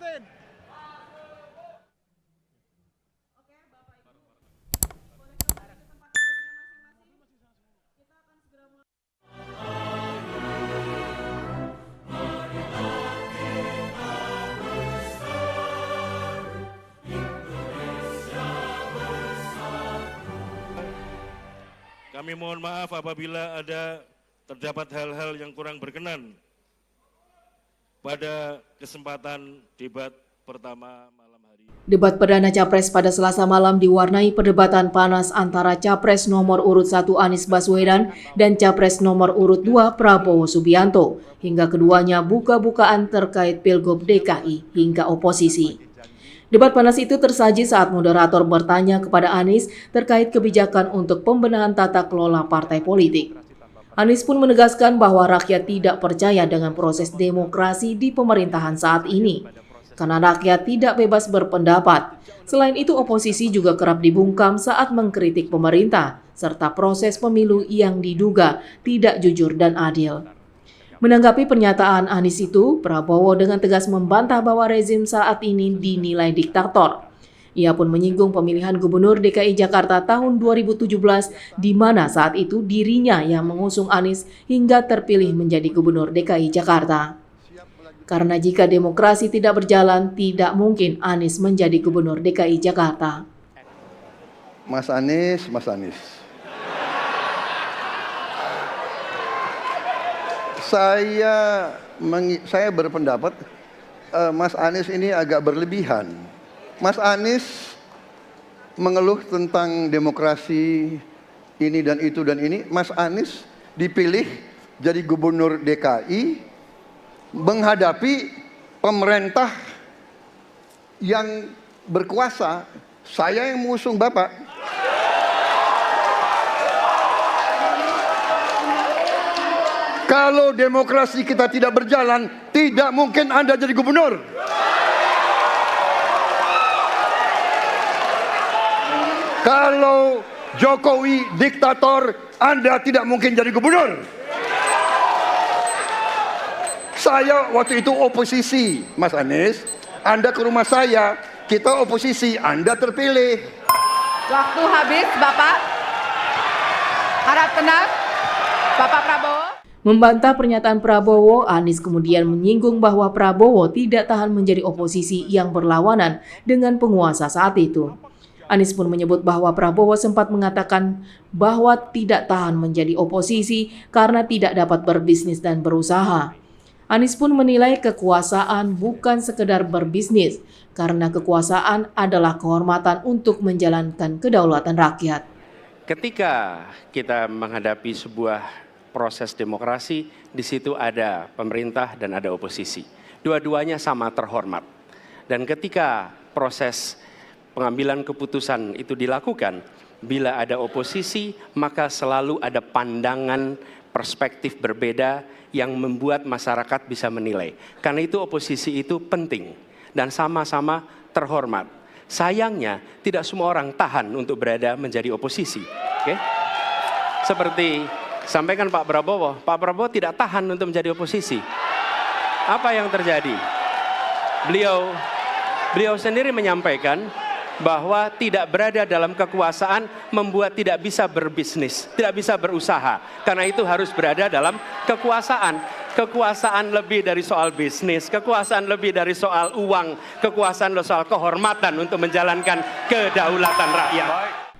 Kami mohon maaf apabila ada terdapat hal-hal yang kurang berkenan pada kesempatan debat pertama malam hari. Debat perdana Capres pada Selasa malam diwarnai perdebatan panas antara Capres nomor urut 1 Anies Baswedan dan Capres nomor urut 2 Prabowo Subianto, hingga keduanya buka-bukaan terkait Pilgub DKI hingga oposisi. Debat panas itu tersaji saat moderator bertanya kepada Anies terkait kebijakan untuk pembenahan tata kelola partai politik. Anies pun menegaskan bahwa rakyat tidak percaya dengan proses demokrasi di pemerintahan saat ini, karena rakyat tidak bebas berpendapat. Selain itu, oposisi juga kerap dibungkam saat mengkritik pemerintah, serta proses pemilu yang diduga tidak jujur dan adil. Menanggapi pernyataan Anies itu, Prabowo dengan tegas membantah bahwa rezim saat ini dinilai diktator. Ia pun menyinggung pemilihan Gubernur DKI Jakarta tahun 2017, di mana saat itu dirinya yang mengusung Anies hingga terpilih menjadi Gubernur DKI Jakarta. Karena jika demokrasi tidak berjalan, tidak mungkin Anies menjadi Gubernur DKI Jakarta. Mas Anies. Saya berpendapat Mas Anies ini agak berlebihan. Mas Anies mengeluh tentang demokrasi ini dan itu dan ini. Mas Anies dipilih jadi Gubernur DKI menghadapi pemerintah yang berkuasa. Saya yang mengusung Bapak. Kalau demokrasi kita tidak berjalan, tidak mungkin Anda jadi gubernur. Kalau Jokowi diktator, Anda tidak mungkin jadi gubernur. Saya waktu itu oposisi, Mas Anies. Anda ke rumah saya, kita oposisi, Anda terpilih. Waktu habis, Bapak. Harap tenang, Bapak Prabowo. Membantah pernyataan Prabowo, Anies kemudian menyinggung bahwa Prabowo tidak tahan menjadi oposisi yang berlawanan dengan penguasa saat itu. Anies pun menyebut bahwa Prabowo sempat mengatakan bahwa tidak tahan menjadi oposisi karena tidak dapat berbisnis dan berusaha. Anies pun menilai kekuasaan bukan sekedar berbisnis, karena kekuasaan adalah kehormatan untuk menjalankan kedaulatan rakyat. Ketika kita menghadapi sebuah proses demokrasi, di situ ada pemerintah dan ada oposisi. Dua-duanya sama terhormat. Dan ketika proses pengambilan keputusan itu dilakukan, bila ada oposisi, maka selalu ada pandangan perspektif berbeda yang membuat masyarakat bisa menilai. Karena itu oposisi itu penting dan sama-sama terhormat. Sayangnya, tidak semua orang tahan untuk berada menjadi oposisi. Oke? Seperti sampaikan Pak Prabowo tidak tahan untuk menjadi oposisi. Apa yang terjadi? Beliau sendiri menyampaikan bahwa tidak berada dalam kekuasaan membuat tidak bisa berbisnis, tidak bisa berusaha. Karena itu harus berada dalam kekuasaan. Kekuasaan lebih dari soal bisnis, kekuasaan lebih dari soal uang, kekuasaan soal kehormatan untuk menjalankan kedaulatan rakyat.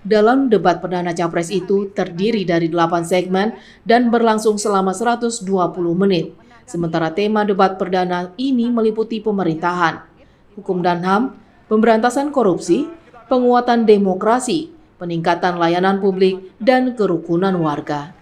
Dalam debat perdana Capres itu terdiri dari 8 segmen dan berlangsung selama 120 menit. Sementara tema debat perdana ini meliputi pemerintahan, hukum dan HAM, pemberantasan korupsi, penguatan demokrasi, peningkatan layanan publik, dan kerukunan warga.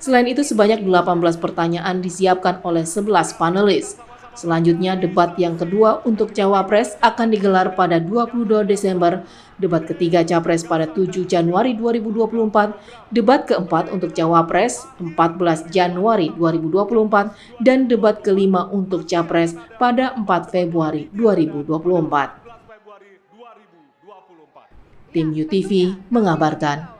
Selain itu, sebanyak 18 pertanyaan disiapkan oleh 11 panelis. Selanjutnya, debat yang kedua untuk Cawapres akan digelar pada 22 Desember, debat ketiga Capres pada 7 Januari 2024, debat keempat untuk Cawapres 14 Januari 2024, dan debat kelima untuk Capres pada 4 Februari 2024. Tim UTV mengabarkan.